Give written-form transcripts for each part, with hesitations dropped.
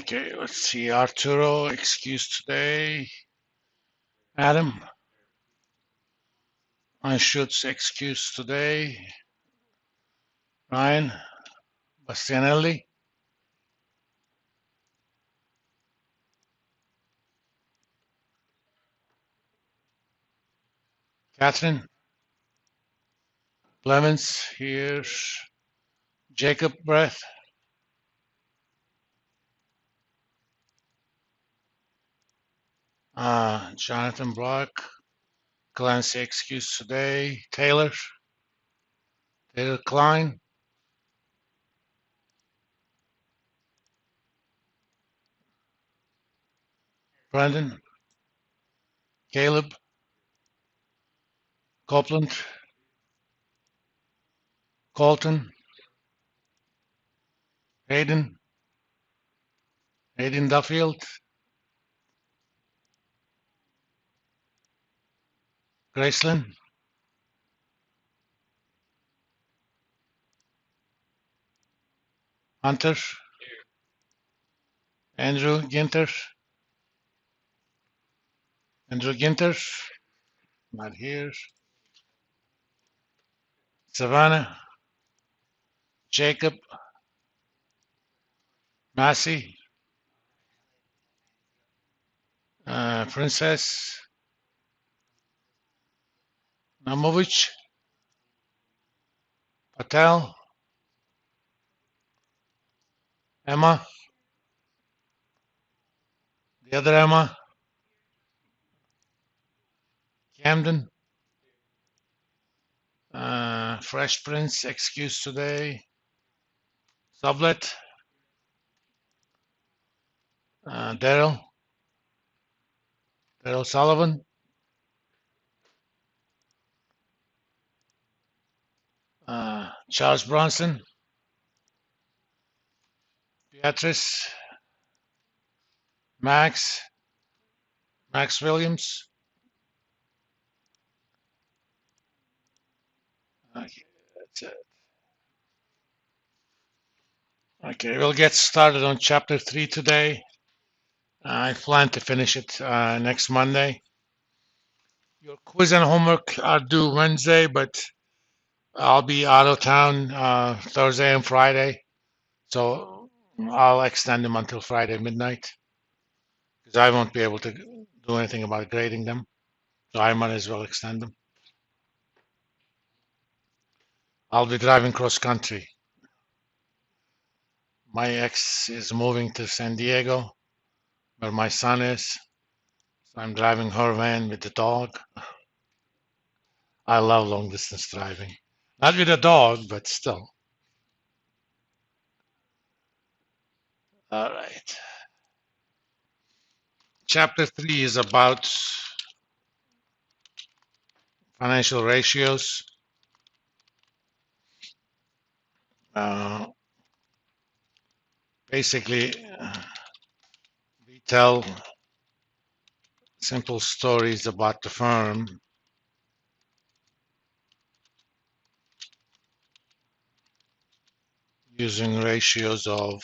Okay, let's see. Arturo, excuse today. Adam, Anschutz, excuse today. Ryan, Bastianelli, Catherine, Clemens, here's Jacob Breath, Jonathan Brock, Clancy, excuse today. Taylor Klein, Brendan, Caleb, Copeland, Colton, Hayden, Duffield, Graceland, Hunter, Andrew Ginter, not here. Savannah, Jacob, Massey, Princess, Namovich, Patel, Emma, the other Emma, Camden, Fresh Prince, excuse today, Sublet, Daryl Sullivan, Charles Bronson, Beatrice, Max Williams. Okay, that's it. Okay, we'll get started on chapter 3 today. I plan to finish it next Monday. Your quiz and homework are due Wednesday, but I'll be out of town Thursday and Friday, so I'll extend them until Friday midnight because I won't be able to do anything about grading them, so I might as well extend them. I'll be driving cross country. My ex is moving to San Diego, where my son is, so I'm driving her van with the dog. I love long distance driving. Not with a dog, but still. All right. Chapter 3 is about financial ratios. Uh, basically, we tell simple stories about the firm using ratios of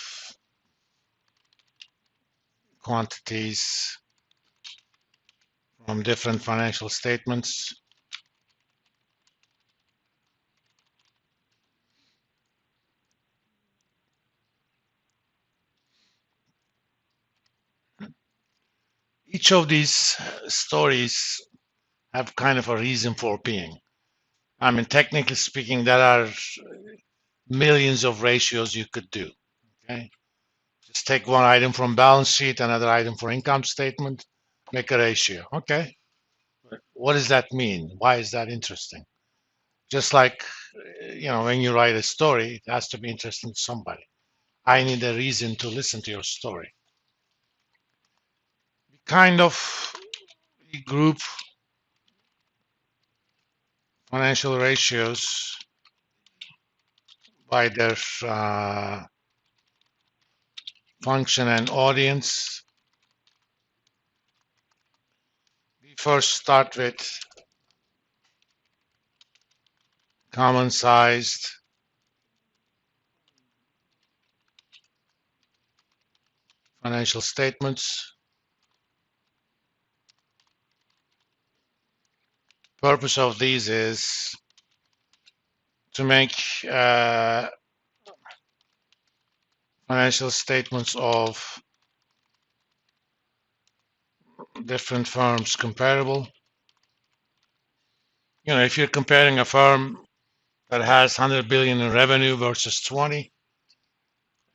quantities from different financial statements. Each of these stories have kind of a reason for being. I mean, technically speaking, there are millions of ratios you could do. Okay, just take one item from balance sheet, another item for income statement, make a ratio. Okay, what does that mean? Why is that interesting? Just like when you write a story, it has to be interesting to somebody. I need a reason to listen to your story. We kind of group financial ratios by their function and audience. We first start with common sized financial statements. Purpose of these is to make financial statements of different firms comparable. You know, if you're comparing a firm that has 100 billion in revenue versus 20,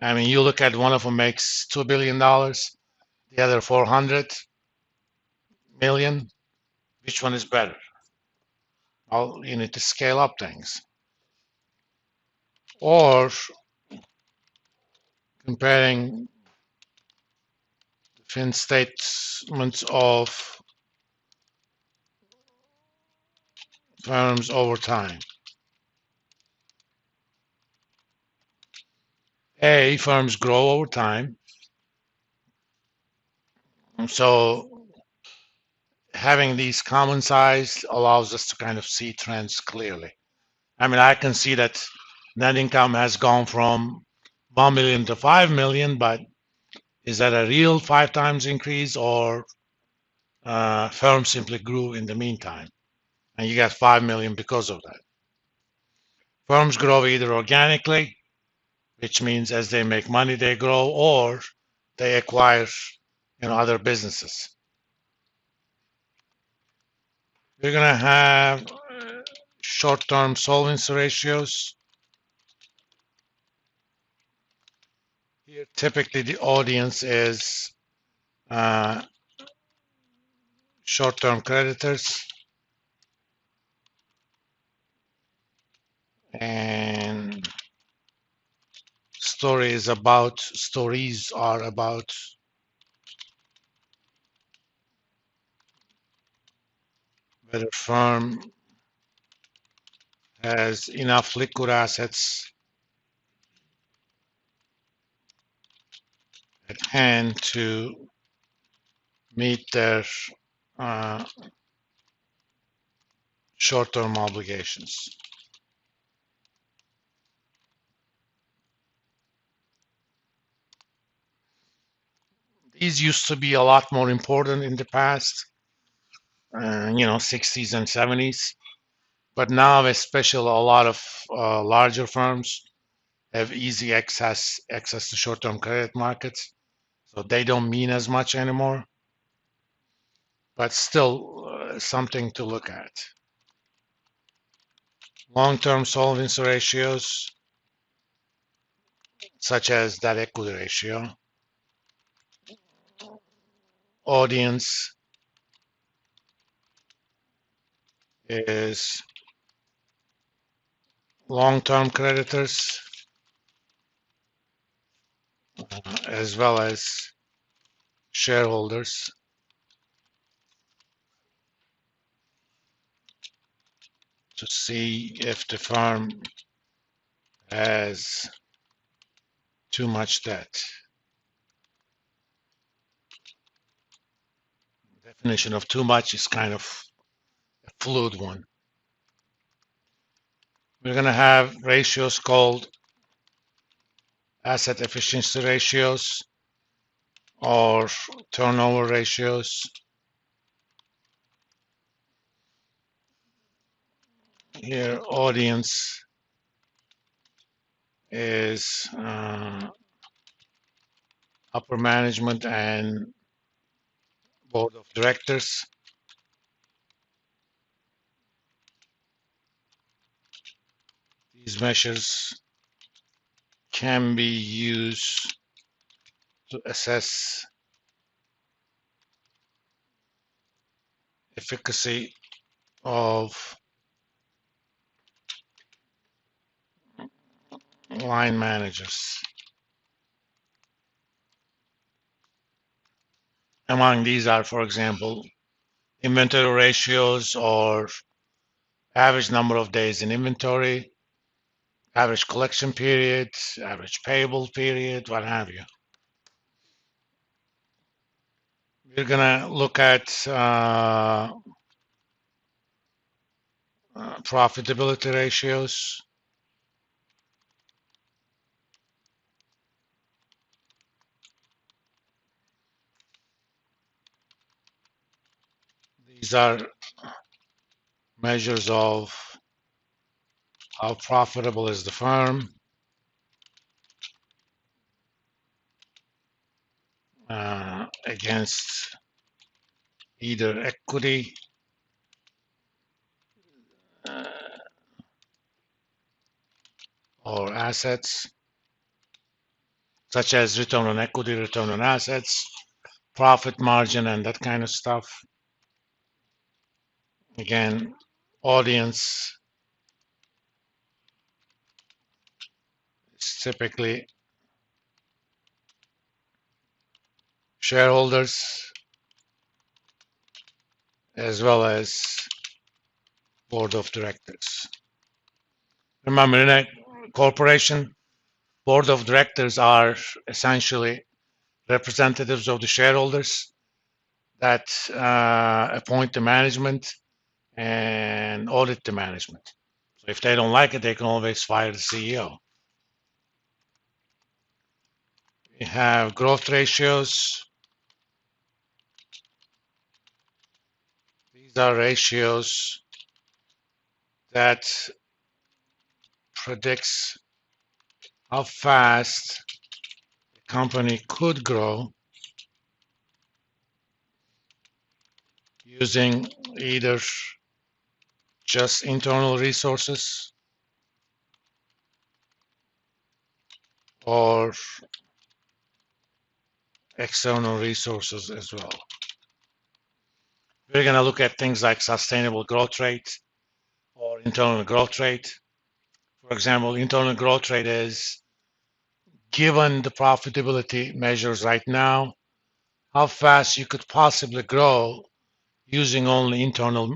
I mean, you look at one of them makes $2 billion, the other 400 million. Which one is better? Well, you need to scale up things. Or comparing fin statements of firms over time. Firms grow over time. So having these common size allows us to kind of see trends clearly. I mean, I can see that net income has gone from 1 million to 5 million, but is that a real 5 times increase, or firms simply grew in the meantime and you got 5 million because of that? Firms grow either organically, which means as they make money they grow, or they acquire other businesses. We're going to have short-term solvency ratios. Here, typically the audience is short-term creditors, and stories are about whether firm has enough liquid assets at hand to meet their short-term obligations. These used to be a lot more important in the past, 60s and 70s. But now, especially a lot of larger firms have easy access to short-term credit markets, so they don't mean as much anymore. But still, something to look at. Long-term solvency ratios, such as debt equity ratio. Audience is long-term creditors, as well as shareholders. To see if the firm has too much debt. The definition of too much is kind of a fluid one. We're going to have ratios called asset efficiency ratios or turnover ratios. Here, audience is upper management and board of directors. These measures can be used to assess efficacy of line managers. Among these are, for example, inventory ratios or average number of days in inventory, average collection period, average payable period, what have you. We're going to look at profitability ratios. These are measures of how profitable is the firm against either equity or assets, such as return on equity, return on assets, profit margin, and that kind of stuff. Again, audience is typically shareholders as well as board of directors. Remember, in a corporation, board of directors are essentially representatives of the shareholders that appoint the management and audit the management. So if they don't like it, they can always fire the CEO. We have growth ratios. These are ratios that predicts how fast the company could grow using either just internal resources or external resources as well. We're going to look at things like sustainable growth rate or internal growth rate. For example, internal growth rate is, given the profitability measures right now, how fast you could possibly grow using only internal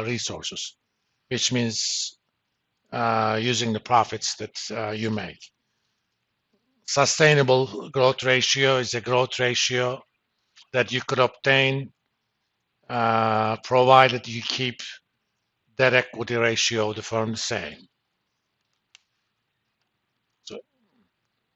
resources, which means using the profits that you make. Sustainable growth ratio is a growth ratio that you could obtain provided you keep debt equity ratio of the firm the same.